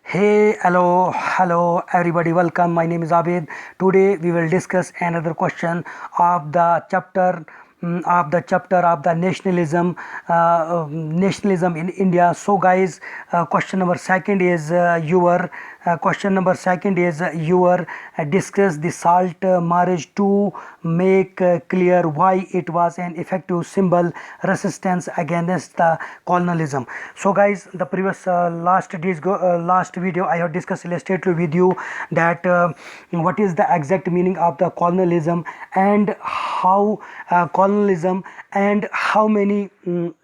Hey, hello, everybody. Welcome. My name is Abid. Today we will discuss another question of the chapter of the nationalism in India. So, guys, question number second is your discuss the salt marriage to make clear why it was an effective symbol resistance against the colonialism. So guys, the previous last video I have discussed illustratively with you that what is the exact meaning of the colonialism and how many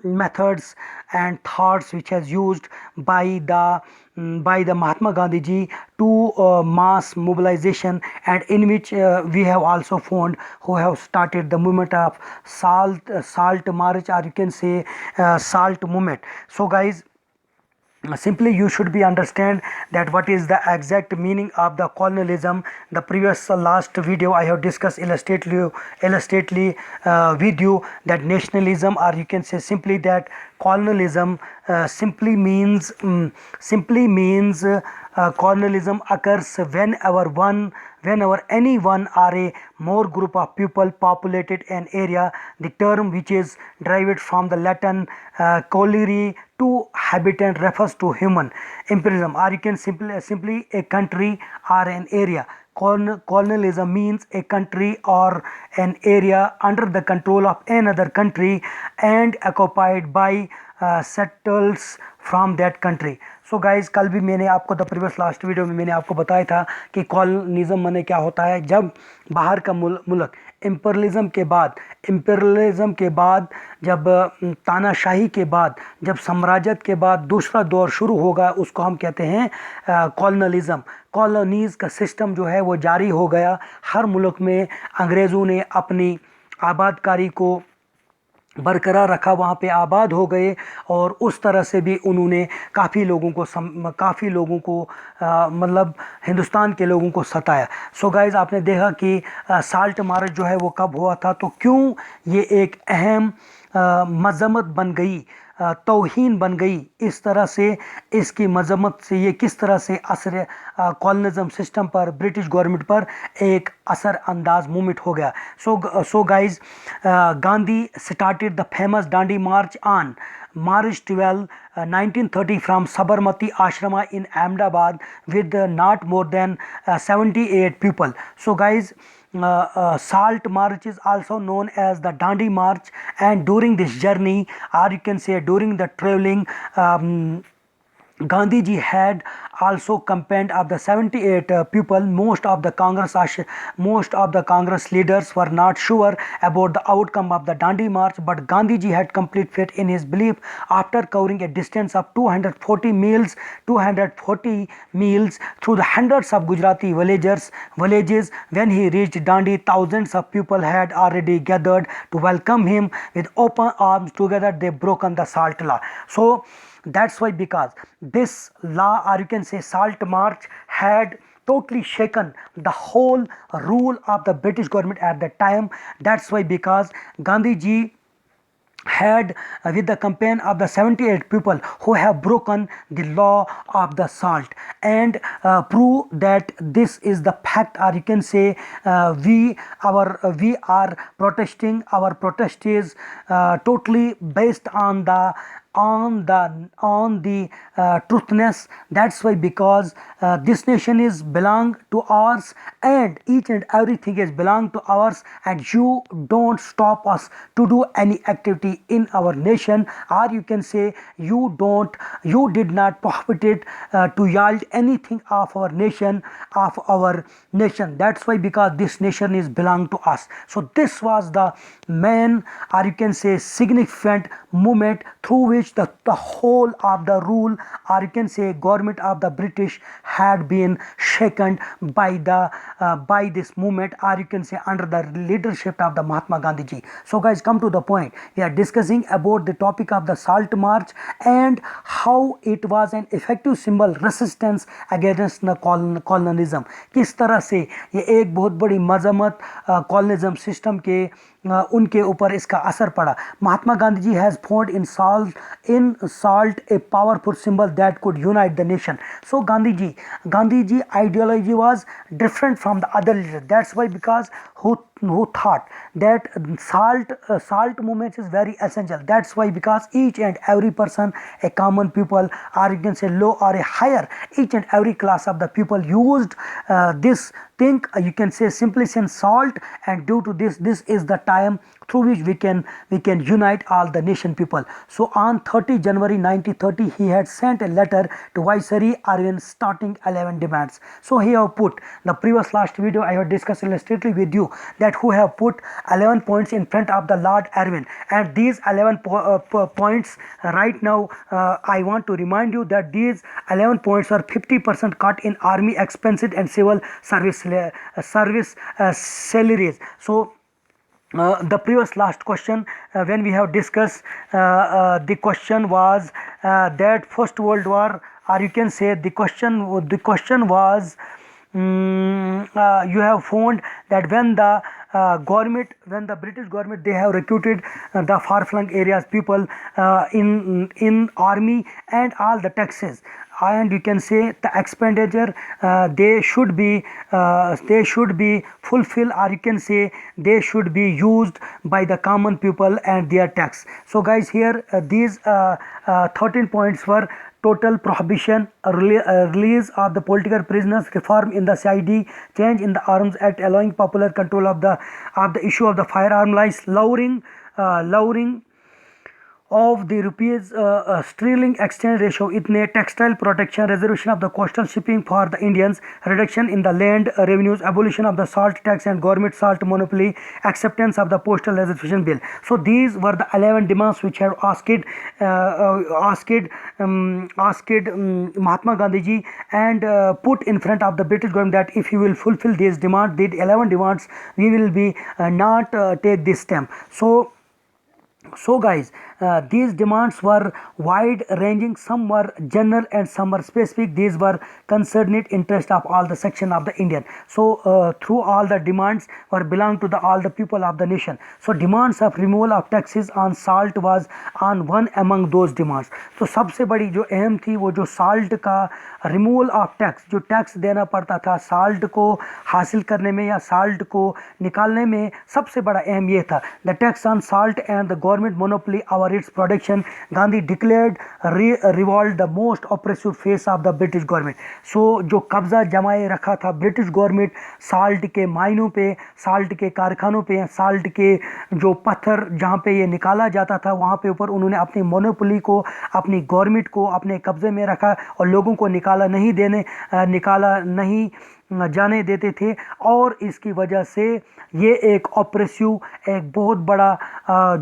methods and thoughts which has used by the Mahatma Gandhi ji to mass mobilization, and in which we have also found who have started the movement of salt march, or you can say salt movement. So guys, simply you should be understand that what is the exact meaning of the colonialism. The previous last video I have discussed illustratively with you that nationalism, or you can say simply that colonialism simply means colonialism occurs whenever anyone or a more group of people populated an area. The term, which is derived from the Latin colere, to habitant, refers to human imperialism, or you can simply a country or an area. Colonialism means a country or an area under the control of another country and occupied by settles from that country. So guys, कल भी मैंने आपको the previous last video में मैंने आपको बताया था कि कॉलोनिज्म माने क्या होता है. जब बाहर का मुल्क इम्पेरियलिज्म के बाद जब तानाशाही के बाद, जब साम्राज्यत के बाद दूसरा दौर शुरू होगा, उसको हम कहते हैं कॉलोनलिज्म. कॉलोनीज का सिस्टम जो है वो जारी हो गया. हर मुल्क में अंग्रेज़ों ने अपनी आबादकारी को बरकरार रखा, वहाँ पे आबाद हो गए, और उस तरह से भी उन्होंने काफ़ी लोगों को मतलब हिंदुस्तान के लोगों को सताया. सो गाइज़, आपने देखा कि साल्ट मार्च जो है वो कब हुआ था, तो क्यों ये एक अहम मजम्मत बन गई, तौहीन बन गई. इस तरह से इसकी मजम्मत से ये किस तरह से असर कॉलोनिज्म सिस्टम पर, ब्रिटिश गवर्नमेंट पर एक असर अंदाज मूवमेंट हो गया. So guys, Gandhi started the famous Dandi March on March 12, 1930 from Sabarmati Ashrama in Ahmedabad with not more than 78 people. So guys, Salt March is also known as the Dandi March, and during this journey, or you can say during the traveling, Gandhi ji had also campaigned of the 78 people. Most of the Congress leaders were not sure about the outcome of the Dandi March, but Gandhi ji had complete faith in his belief. After covering a distance of 240 miles through the hundreds of Gujarati villages, when he reached Dandi, thousands of people had already gathered to welcome him with open arms. Together they broken the salt law. So that's why, because this law, or you can say salt march, had totally shaken the whole rule of the British government at that time. That's why, because Gandhi ji had with the campaign of the 78 people who have broken the law of the salt, and prove that this is the fact, or you can say we are protesting. Our protest is totally based on the truthness. That's why, because this nation is belong to ours, and each and everything is belong to ours, and you don't stop us to do any activity in our nation, or you can say you did not prohibit to yield anything of our nation. That's why, because this nation is belong to us. So this was the main, or you can say significant movement through which the whole of the rule, or you can say government of the British, had been shaken by this movement, or you can say under the leadership of the Mahatma Gandhi ji. So guys, come to the point. We are discussing about the topic of the Salt March and how it was an effective symbol resistance against the colonialism. किस तरह से ये एक बहुत बड़ी मजम्मत colonialism system के उनके ऊपर इसका असर पड़ा. Mahatma Gandhi ji has found in salt a powerful symbol that could unite the nation. So Gandhi ji ideology was different from the other leaders. That's why, because who thought that salt movement is very essential. That's why, because each and every person, a common people, or you can say low or a higher, each and every class of the people used this thing, you can say simply saying salt, and due to this is the time through which we can unite all the nation people. So on 30 January 1930, he had sent a letter to Viceroy Irwin starting 11 demands. So he have put the previous last video I have discussed illustratively with you that who have put 11 points in front of the Lord Irwin, and these 11 points right now, I want to remind you that these 11 points are 50% cut in army expenses and civil service salaries. So the previous last question, when we have discussed, the question was that First World War, or you can say the question was, you have found that when the British government, they have recruited the far-flung areas people in army and all the taxes, and you can say the expenditure, they should be fulfilled, or you can say they should be used by the common people and their tax. So guys, here these 13 points were: total prohibition, release of the political prisoners, reform in the CID, change in the Arms Act allowing popular control of the issue of the firearm license, lowering of the rupees sterling exchange ratio, itne textile protection, reservation of the coastal shipping for the Indians, reduction in the land revenues, abolition of the salt tax and government salt monopoly, acceptance of the postal reservation bill. So these were the 11 demands which have asked Mahatma Gandhi ji, and put in front of the British government that if you will fulfill these demands, the 11 demands, we will be not take this stamp. So guys, these demands were wide ranging, some were general and some were specific. These were concerned interest of all the section of the Indian. So through all the demands were belong to all the people of the nation. So demands of removal of taxes on salt was on one among those demands. तो सबसे बड़ी जो अहम थी वो जो salt का removal of tax, जो टैक्स देना पड़ता था साल्ट को हासिल करने में या साल्ट को निकालने में, सबसे बड़ा अहम ये था. The tax on salt and the government monopoly over its production, Gandhi declared revolt the most oppressive face of the British government. So जो कब्जा जमाए रखा था ब्रिटिश गवर्नमेंट साल्ट के माइनों पे, साल्ट के कारखानों पे, साल्ट के जो पत्थर जहाँ पे ये निकाला जाता था वहाँ पे ऊपर उन्होंने अपनी मोनोपोली को, अपनी गवर्नमेंट को अपने कब्जे में रखा और लोगों को निकाला नहीं जाने देते थे. और इसकी वजह से ये एक बहुत बड़ा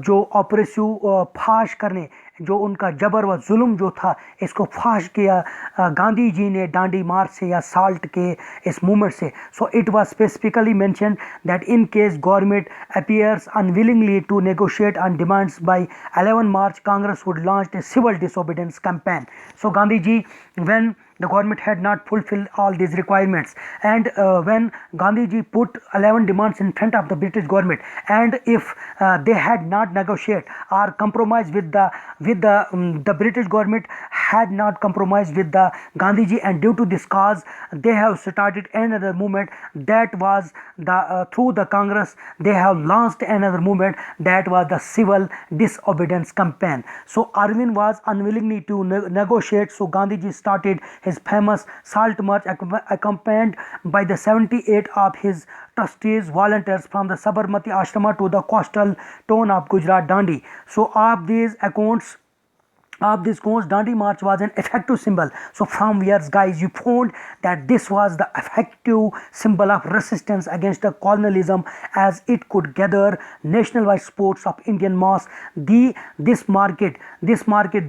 जो ऑपरेसिव फाश करने, जो उनका जबर व जुल्म जो था, इसको फाश किया गांधी जी ने डांडी मार्च से या साल्ट के इस मूवमेंट से. So it was specifically mentioned that in case government appears unwillingly to negotiate on demands by 11 March, Congress would launch a civil disobedience campaign. So Gandhi ji, when the government had not fulfilled all these requirements, and when Gandhi ji put 11 demands in front of the British government, and if they had not negotiated or compromised with the British government had not compromised with the Gandhi ji, and due to this cause they have started another movement, that was the through the Congress they have launched another movement, that was the civil disobedience campaign. So Irwin was unwilling to negotiate, so Gandhi ji started his famous Salt March accompanied by the 78 of his trustees, volunteers from the Sabarmati Ashrama to the coastal town of Gujarat, Dandi. So of these accounts, Dandi March was an effective symbol. So from years guys, you found that this was the effective symbol of resistance against the colonialism, as it could gather nationwide supports of Indian mass. This market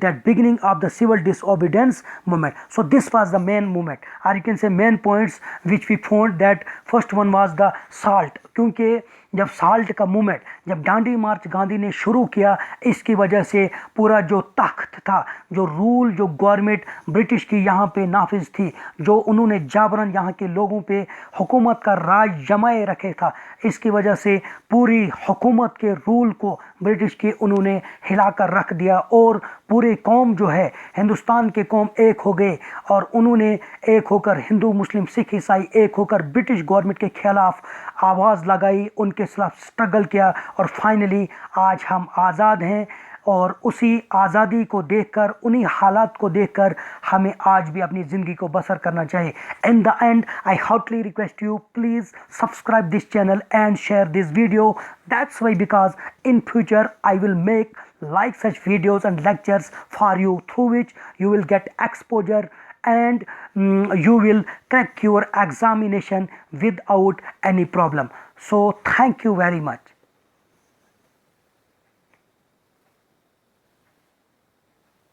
that beginning of the civil disobedience movement. So this was the main movement, or you can say main points which we found. That first one was the salt, क्योंकि जब salt का movement, जब डांडी मार्च गांधी ने शुरू किया, इसकी वजह से पूरा जो तख्त था, जो रूल, जो गवर्नमेंट ब्रिटिश की यहाँ पे नाफिज थी, जो उन्होंने जाबरन यहाँ के लोगों पे हुकूमत का राज जमाए रखे था, इसकी वजह से पूरी हुकूमत के रूल को ब्रिटिश के उन्होंने हिलाकर रख दिया और पूरे कौम जो है, हिंदुस्तान के कौम एक हो गए और उन्होंने एक होकर, हिंदू मुस्लिम सिख ईसाई एक होकर ब्रिटिश गवर्नमेंट के खिलाफ आवाज़ लगाई, उनके खिलाफ स्ट्रगल किया और फाइनली आज हम आज़ाद हैं। और उसी आज़ादी को देखकर, उन्हीं हालात को देखकर हमें आज भी अपनी ज़िंदगी को बसर करना चाहिए। In the end I heartily request you, please subscribe this channel and share this video. That's why, because in future I will make like such videos and lectures for you, through which you will get exposure and you will crack your examination without any problem. So thank you very much.